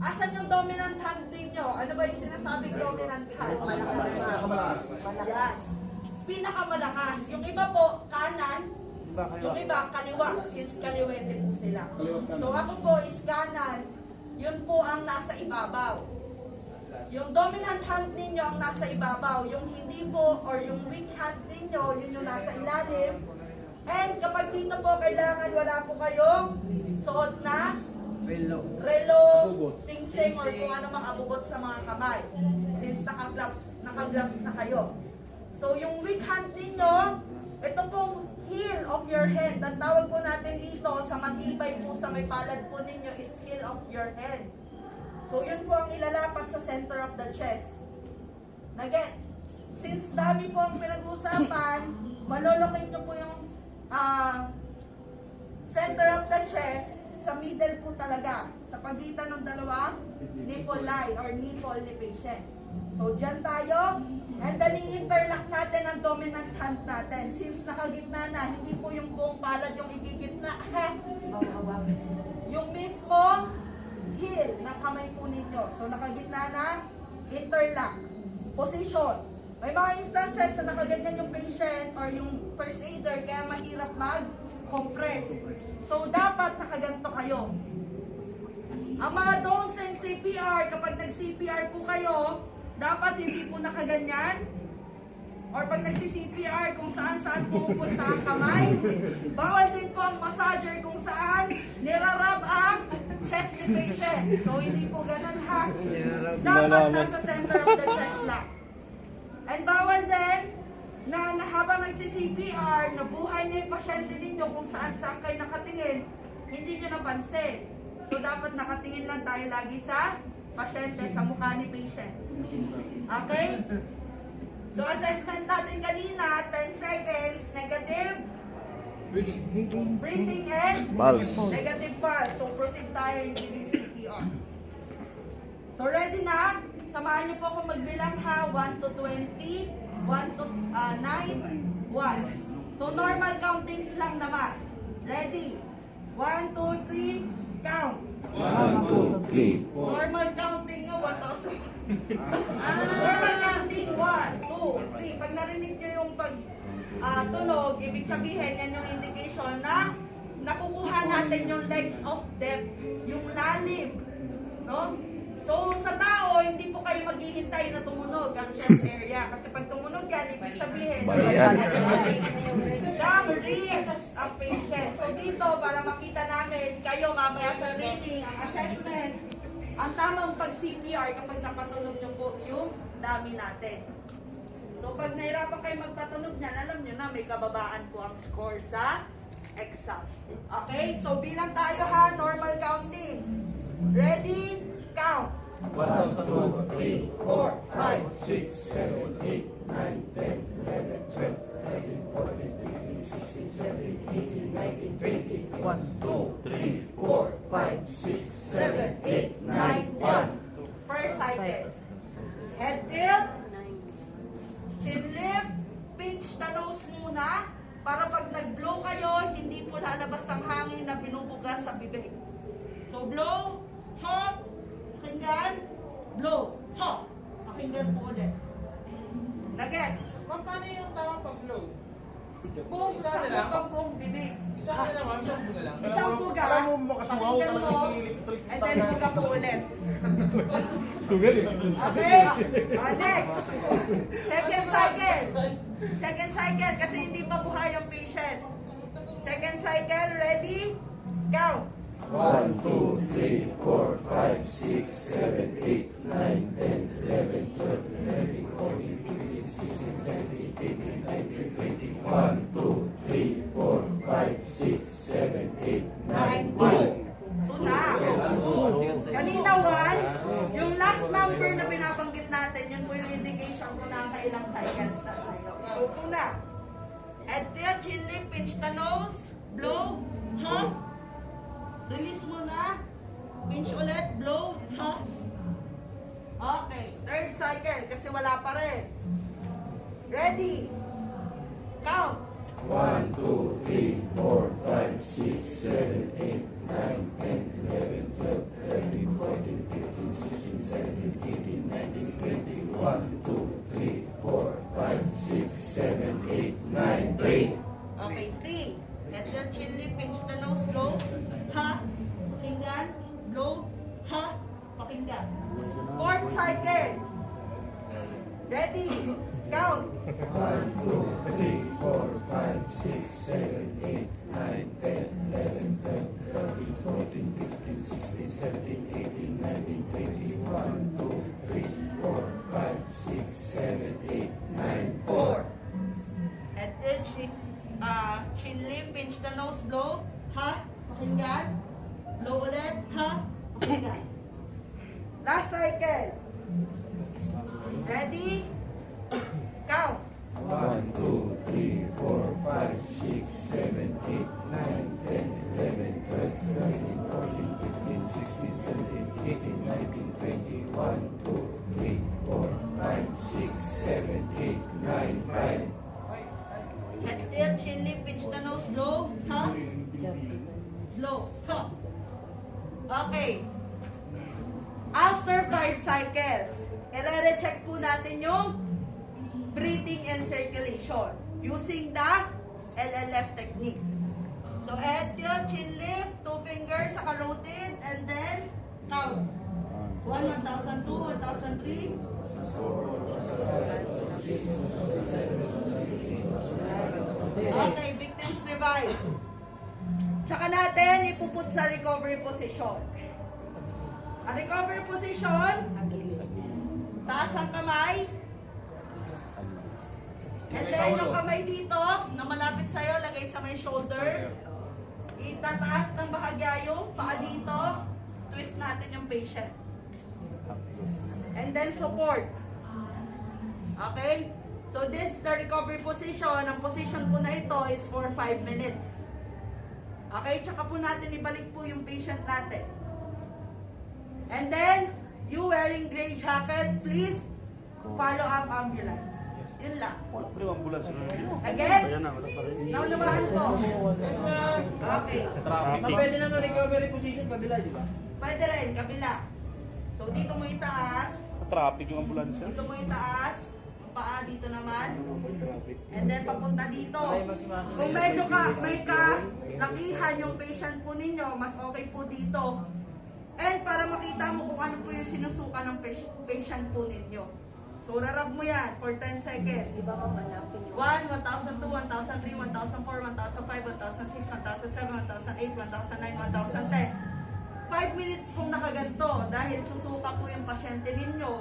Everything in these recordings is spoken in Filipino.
Asan yung dominant hand ninyo? Ano ba yung sinasabing dominant hand? Malakas. Malakas. Pinakamalakas. Yung iba po, kanan. Yung iba, kaliwa. Since kaliwete po sila. So ako po is kanan. Yun po ang nasa ibabaw. Yung dominant hand ninyo ang nasa ibabaw. Yung hindi po, or yung weak hand ninyo, yun yung nasa ilalim. And kapag dito po, kailangan wala po kayong suot na relo, sing-sing, or kung ano mang abubot sa mga kamay. Since naka-gloves na kayo. So yung weak hand ninyo, ito pong heel of your head. Ang tawag po natin dito sa matibay po sa may palad po ninyo is heel of your head. So yun po ang ilalapat sa center of the chest. Nag-get? Since dami po ang pinag-uusapan, malolocate nyo po yung center of the chest sa middle po talaga, sa pagitan ng dalawang nipple line or nipple ni patient. So dyan tayo, and then i-interlock natin ang dominant hand natin. Since nakagitna na, hindi po yung buong palad yung igigitna, ha? Yung mismo heel ng kamay po ninyo. So nakagitna na, interlock. Position. May mga instances na nakaganyan yung patient or yung first aider kaya mahirap mag-compress. So dapat nakaganto kayo. Ang mga don'ts in CPR, kapag nag-CPR po kayo, dapat hindi po nakaganyan. Or pag nagsi-CPR kung saan-saan pupunta ang kamay. Bawal din po ang massager kung saan nirarab ang chest ni patient. So hindi po ganun ha. Dapat nasa center of the chest lang. And bawal din na habang nagsi-CPR, nabuhay na yung pasyente ninyo kung saan-saan kayo nakatingin, hindi nyo napansin. So dapat nakatingin lang tayo lagi sa pasyente, sa mukha ni patient. Okay? So assessment natin kanina, 10 seconds, negative breathing and Pulse. negative pulse. So proceed tayo in giving CPR. So ready na? Samahan niyo po akong magbilang ha, 1 to 20, 1 to 9, 1. So normal countings lang naman. Ready? 1, 2, 3, count. 1, 2, 3, 4. Normal counting nga, 1,000. Normal counting, 1, 2, 3. Pag narinig niyo yung tunog, ibig sabihin, yan yung indication na nakukuha natin yung length of depth, yung lalim. No? So, sa tao, hindi po kayo maghihintay na tumunog ang chest area. Kasi pag tumunog yan, ibig sabihin, na-breathe ang patient. So, dito, para makita namin, kayo mamaya sa training, ang assessment, ang tamang pag-CPR kapag napatunog nyo po yung dami natin. So, pag nahirapan kayo magpatunog niyan, alam nyo na may kababaan po ang score sa exam. Okay? So, bilang tayo ha, normal countings. Ready? Count. 1, 2, 3, 4, 5, 6, 7, 8, 9, 10, 11, 12, 13, 14, 15, 16, 17, 18, 19, 20, 1, 2, 3, 4, 5, 6, 7, 8, 9, 1. First cycle. Head tilt. Chin lift. Pinch the nose muna. Para pag nag-blow kayo, hindi po lalabas ang hangin na binubugas sa bibig. So blow, hop, pakinggan, blow, hop, pakinggan po ulit. Nagets? Paano yung tamang pag-blow? Kung Isa sa na lang? butang buong bibig. Isang na lang, ma'am. Isang po na lang. Isang buga, pakinggan mo, and then buga po ulit. Okay? Next. Second cycle. Second cycle kasi hindi pa buhay ang patient. Second cycle, ready? Go. 1, 2, 3, 4, 5, 6, 7, 8, 9, 10, 11, 12, 13, 14, 15, 16, 17, 18, 19, 20, 1, 2, 3, 4, 5, 6, 7, 8, 9, 10. Tuna. Kanina 1, yung last number na binabanggit natin, yun po yung indication kung nakailang cycles na tayo. So, tuna. Head tilt, chin lift, pinch the nose, blow, hop. Release muna. Pinch ulit, blow, hop. Okay, third cycle kasi wala pa rin. Ready? Count. 1, 2, 3, 4, 5, 6, 7, 8, 9, 10, 11, 12, 13, 14, 15, 1, 2, 3, 4, 5, 6, 7, 8, 9, 3. Okay, 3. Head and chin lift, pinch the nose, blow. Ha. Pakinggan. Blow. Ha. Pakinggan. Fourth cycle. Ready. Count. 1, 2, 3, 4, 5, 6, 7, 8, 9, 10, 11, 12, 13, 14, 15, 16, 17, 18, 19, 20, 1, 2, 3, 4, 5, 6, 7, 8, 9, 4. And then chin lift, pinch the nose, blow. Ha. Pakinggan. Blow ulit. Ha. Pakinggan. Last cycle. Ready? Count. 1, 2, 3, 4, 5, 6, 7, 8, 9, 10, 11, 12, 13, 14, 15, 16, 17, 18, 19, 20, 1, 2, 3, 4, 5, 6, 7, 8, 9, 5. Head tilt, chin lift, pinch the nose, blow. Ha? Blow. Ha? Okay. After 5 cycles, i-re-check po natin yung breathing and circulation using the LLF technique. So, head tilt, chin lift, 2 fingers, saka rotate, and then count. 1, 1,002, 1,003. Okay, victims revive. Tsaka natin ipuput sa recovery position. Ang recovery position, taas ang kamay. And then yung kamay dito, na malapit sa'yo, lagay sa may shoulder. Itataas ng bahagya yung paa dito. Twist natin yung patient. And then support. Okay? So this the recovery position. Ang position po na ito is for 5 minutes. Okay? Tsaka po natin ibalik po yung patient natin. And then, you wearing gray jacket, please follow up ambulance. Yun lang. Against? Naunawahan po. Yes, ma'am. Okay. Pwede naman recovery position kabila, di ba? Pwede rin, kabila. So dito mo itaas. Traffic yung ambulansya. Dito mo itaas. Paa dito naman. And then papunta dito. Kung medyo may lakihan yung patient po ninyo, mas okay po dito. And para makita mo kung ano po yung sinusuka ng patient po ninyo. So rarab mo yan for 10 seconds. 1, 1,002, 1,003, 1,004, 1,005, 1,006, 1,007, 1,008, 1,009, 1,010. 5 minutes pong nakaganto dahil susuka po yung pasyente ninyo.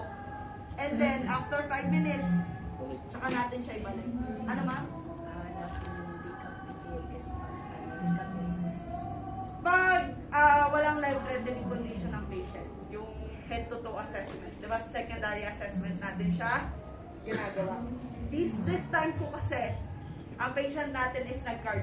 And then, after 5 minutes, tsaka natin siya ibalik. Ano ma'am? Pag walang life-threatening condition ng patient, yung head-to-toe assessment, di ba secondary assessment natin siya ginagawa. This time po kasi, ang patient natin is nag-cardiac.